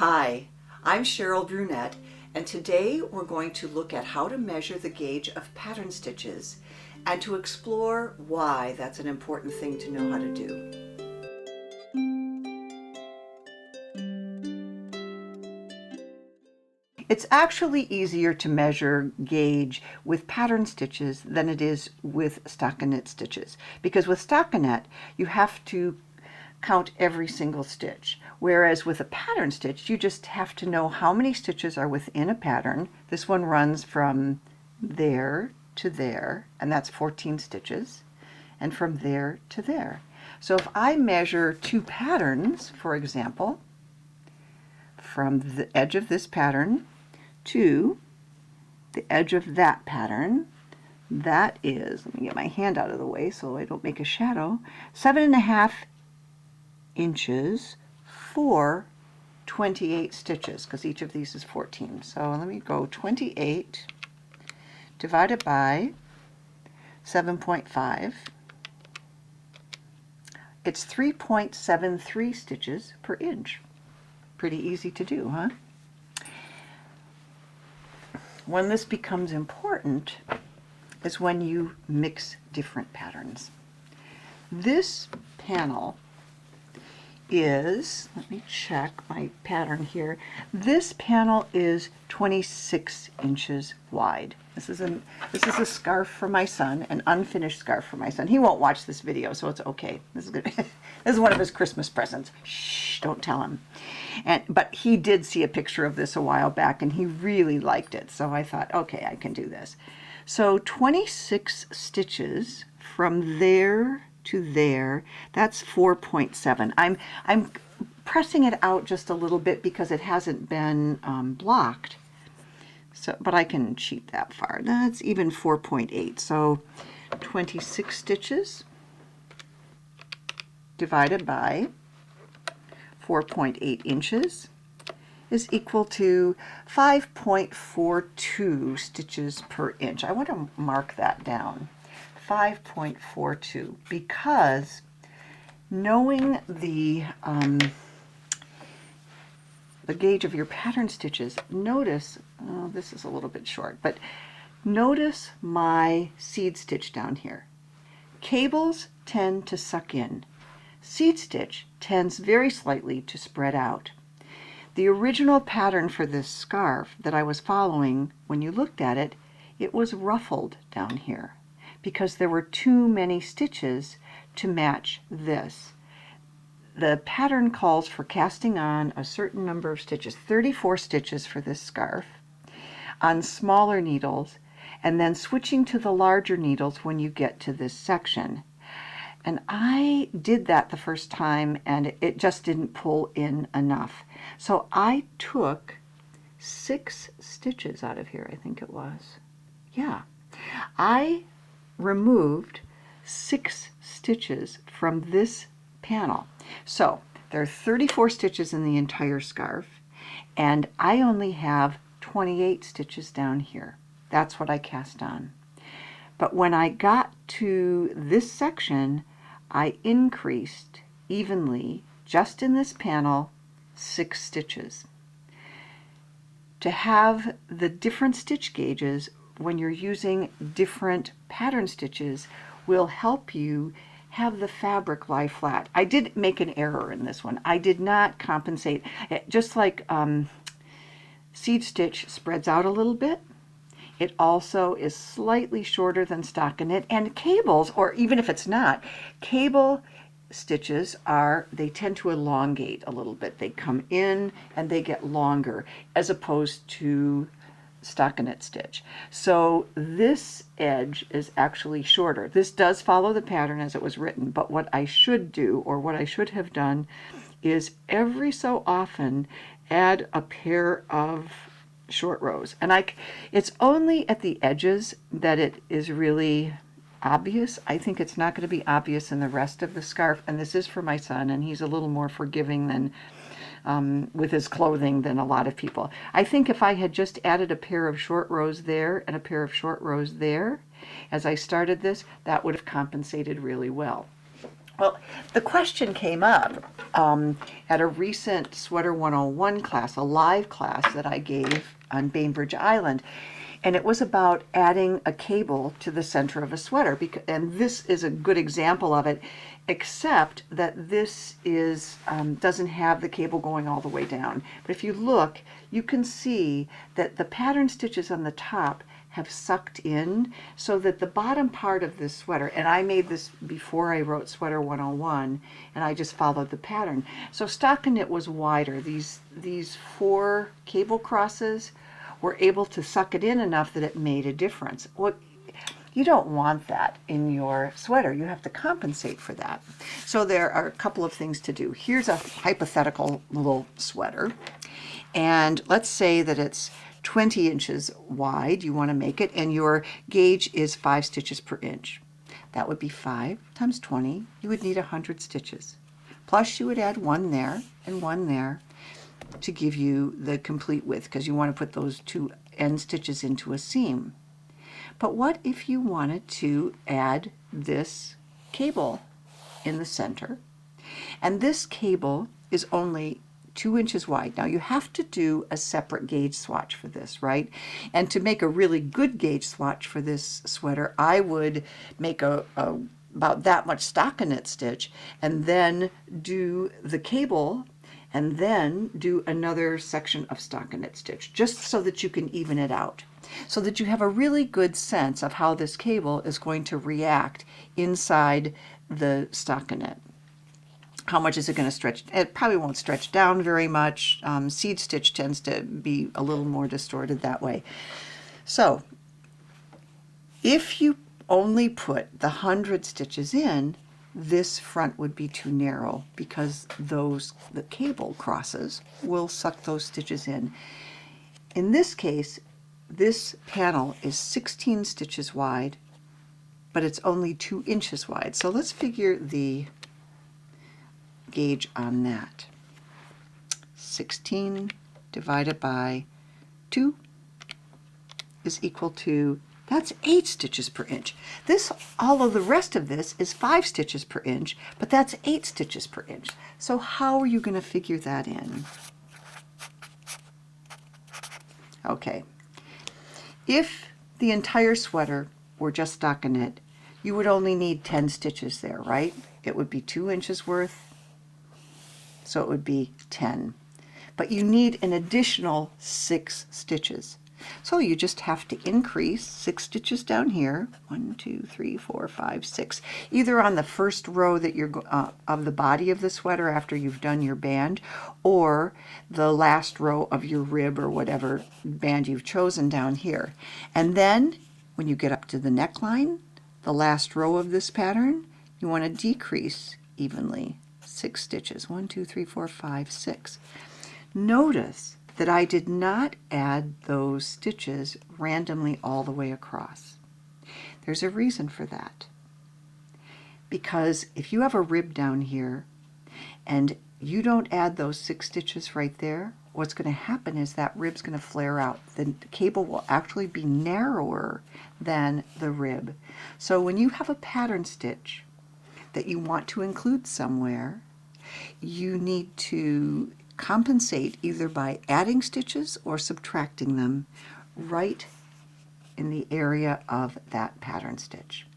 Hi, I'm Cheryl Brunette, and today we're going to look at how to measure the gauge of pattern stitches and to explore why that's an important thing to know how to do. It's actually easier to measure gauge with pattern stitches than it is with stockinette stitches, because with stockinette you have to count every single stitch, whereas with a pattern stitch you just have to know how many stitches are within a pattern. This one runs from there to there, and that's 14 stitches, and from there to there. So if I measure two patterns, for example, from the edge of this pattern to the edge of that pattern, that is, let me get my hand out of the way so I don't make a shadow, 7.5 inches for 28 stitches, because each of these is 14. So let me go 28 divided by 7.5. It's 3.73 stitches per inch. Pretty easy to do, huh? When this becomes important is when you mix different patterns. This panel is, let me check my pattern here, this panel is 26 inches wide. This is a scarf for my son, an unfinished scarf for my son. He won't watch this video, so it's okay. This is good. This is one of his Christmas presents. Shh, don't tell him. But he did see a picture of this a while back, and he really liked it. So I thought, okay, I can do this. So 26 stitches from there to there, that's 4.7. I'm pressing it out just a little bit because it hasn't been blocked. So, but I can cheat that far. That's even 4.8. So 26 stitches divided by 4.8 inches is equal to 5.42 stitches per inch. I want to mark that down. 5.42, because knowing the gauge of your pattern stitches, notice, oh, this is a little bit short, but notice my seed stitch down here. Cables tend to suck in. Seed stitch tends very slightly to spread out. The original pattern for this scarf that I was following, when you looked at it, it was ruffled down here because there were too many stitches to match this. The pattern calls for casting on a certain number of stitches, 34 stitches for this scarf, on smaller needles, and then switching to the larger needles when you get to this section. And I did that the first time, and it just didn't pull in enough. So I took 6 stitches out of here, I think it was. Yeah. I removed 6 stitches from this panel. So there are 34 stitches in the entire scarf, and I only have 28 stitches down here. That's what I cast on. But when I got to this section, I increased evenly, just in this panel, 6 stitches. To have the different stitch gauges when you're using different pattern stitches will help you have the fabric lie flat. I did make an error in this one. I did not compensate. Just like seed stitch spreads out a little bit, it also is slightly shorter than stockinette, and cables, or even if it's not, cable stitches they tend to elongate a little bit. They come in and they get longer as opposed to stockinette stitch. So this edge is actually shorter. This does follow the pattern as it was written, but what I should do, or what I should have done, is every so often add a pair of short rows. And it's only at the edges that it is really obvious. I think it's not going to be obvious in the rest of the scarf, and this is for my son, and he's a little more forgiving than with his clothing than a lot of people. I think if I had just added a pair of short rows there and a pair of short rows there as I started this, that would have compensated really well. Well, the question came up at a recent Sweater 101 class, a live class that I gave on Bainbridge Island. And it was about adding a cable to the center of a sweater. And this is a good example of it, except that this doesn't have the cable going all the way down. But if you look, you can see that the pattern stitches on the top have sucked in so that the bottom part of this sweater, and I made this before I wrote Sweater 101, and I just followed the pattern. So stockinette was wider. These 4 cable crosses were able to suck it in enough that it made a difference. Well, you don't want that in your sweater. You have to compensate for that. So there are a couple of things to do. Here's a hypothetical little sweater, and let's say that it's 20 inches wide, you want to make it, and your gauge is 5 stitches per inch. That would be 5 times 20. You would need 100 stitches. Plus you would add 1 there and 1 there to give you the complete width, because you want to put those 2 end stitches into a seam. But what if you wanted to add this cable in the center? And this cable is only 2 inches wide. Now you have to do a separate gauge swatch for this, right? And to make a really good gauge swatch for this sweater, I would make about that much stockinette stitch, and then do the cable, and then do another section of stockinette stitch, just so that you can even it out, so that you have a really good sense of how this cable is going to react inside the stockinette. How much is it going to stretch? It probably won't stretch down very much. Seed stitch tends to be a little more distorted that way. So if you only put the 100 stitches in, this front would be too narrow, because the cable crosses will suck those stitches in. In this case, this panel is 16 stitches wide, but it's only 2 inches wide. So let's figure the gauge on that. 16 divided by 2 is equal to, that's 8 stitches per inch. All of the rest of this is 5 stitches per inch, but that's 8 stitches per inch. So how are you going to figure that in? Okay, if the entire sweater were just stockinette, you would only need 10 stitches there, right? It would be 2 inches worth, so it would be 10. But you need an additional 6 stitches. So you just have to increase 6 stitches down here, 1, 2, 3, 4, 5, 6, either on the first row that you're of the body of the sweater after you've done your band, or the last row of your rib or whatever band you've chosen down here. And then when you get up to the neckline, the last row of this pattern, you want to decrease evenly 6 stitches, 1, 2, 3, 4, 5, 6. Notice that I did not add those stitches randomly all the way across. There's a reason for that. Because if you have a rib down here and you don't add those 6 stitches right there, what's going to happen is that rib's going to flare out. The cable will actually be narrower than the rib. So when you have a pattern stitch that you want to include somewhere, you need to compensate either by adding stitches or subtracting them right in the area of that pattern stitch.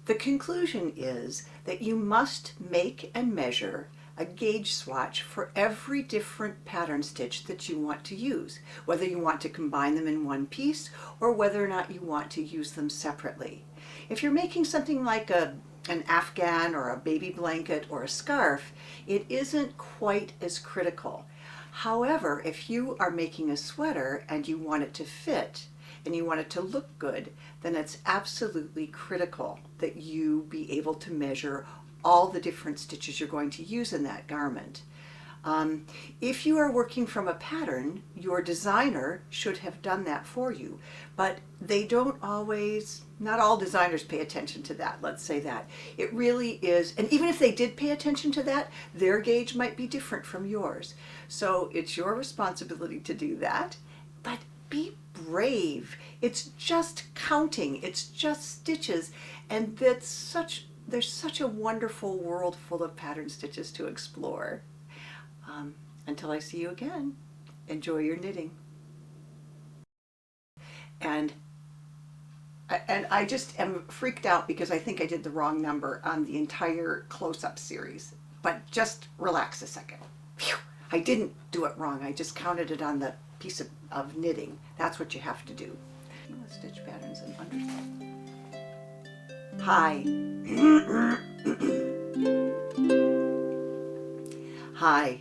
The conclusion is that you must make and measure a gauge swatch for every different pattern stitch that you want to use, whether you want to combine them in one piece or whether or not you want to use them separately. If you're making something like an afghan or a baby blanket or a scarf, it isn't quite as critical. However, if you are making a sweater and you want it to fit and you want it to look good, then it's absolutely critical that you be able to measure all the different stitches you're going to use in that garment. If you are working from a pattern, your designer should have done that for you, but they don't always, not all designers pay attention to that, let's say that. It really is, and even if they did pay attention to that, their gauge might be different from yours. So it's your responsibility to do that, but be brave. It's just counting, it's just stitches, and that's such there's such a wonderful world full of pattern stitches to explore. Until I see you again, enjoy your knitting. And I just am freaked out because I think I did the wrong number on the entire close-up series. But just relax a second. Phew, I didn't do it wrong. I just counted it on the piece of knitting. That's what you have to do. Stitch patterns and wonderful. Hi. Hi.